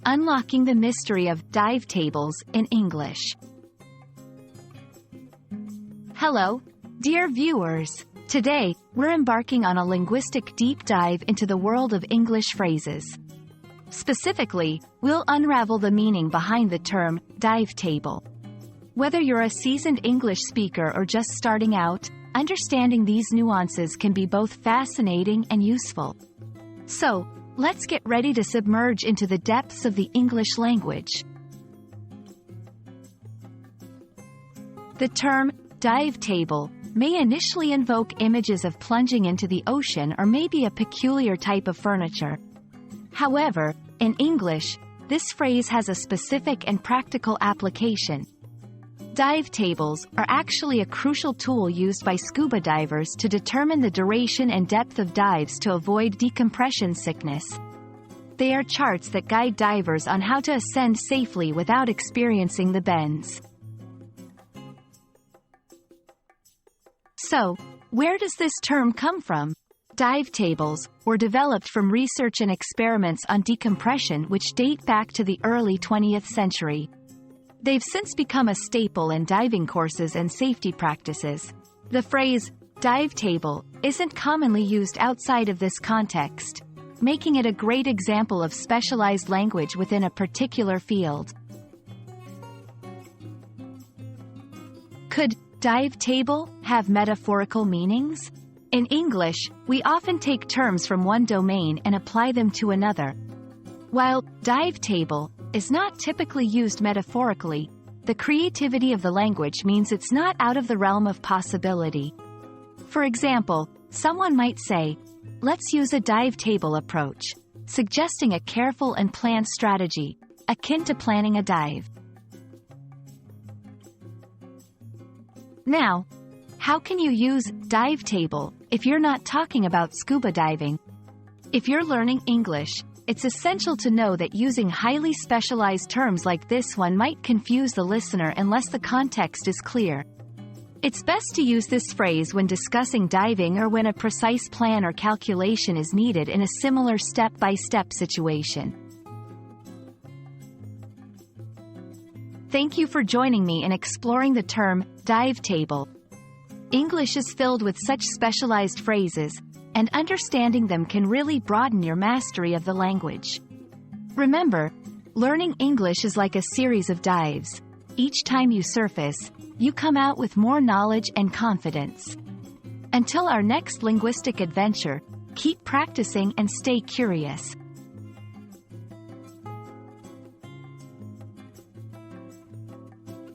Unlocking the mystery of dive tables in English. Hello, dear viewers. Today, we're embarking on a linguistic deep dive into the world of English phrases. Specifically, we'll unravel the meaning behind the term dive table. Whether you're a seasoned English speaker or just starting out, understanding these nuances can be both fascinating and useful. So, let's get ready to submerge into the depths of the English language. The term dive table may initially invoke images of plunging into the ocean or maybe a peculiar type of furniture. However, in English, this phrase has a specific and practical application. Dive tables are actually a crucial tool used by scuba divers to determine the duration and depth of dives to avoid decompression sickness. They are charts that guide divers on how to ascend safely without experiencing the bends. So, where does this term come from? Dive tables were developed from research and experiments on decompression which date back to the early 20th century. They've since become a staple in diving courses and safety practices. The phrase, dive table, isn't commonly used outside of this context, making it a great example of specialized language within a particular field. Could dive table have metaphorical meanings? In English, we often take terms from one domain and apply them to another. While dive table is not typically used metaphorically, the creativity of the language means it's not out of the realm of possibility. For example, someone might say, "Let's use a dive table approach," suggesting a careful and planned strategy, akin to planning a dive. Now, how can you use dive table if you're not talking about scuba diving? If you're learning English, it's essential to know that using highly specialized terms like this one might confuse the listener unless the context is clear. It's best to use this phrase when discussing diving or when a precise plan or calculation is needed in a similar step-by-step situation. Thank you for joining me in exploring the term dive table. English is filled with such specialized phrases, and understanding them can really broaden your mastery of the language. Remember, learning English is like a series of dives. Each time you surface, you come out with more knowledge and confidence. Until our next linguistic adventure, keep practicing and stay curious.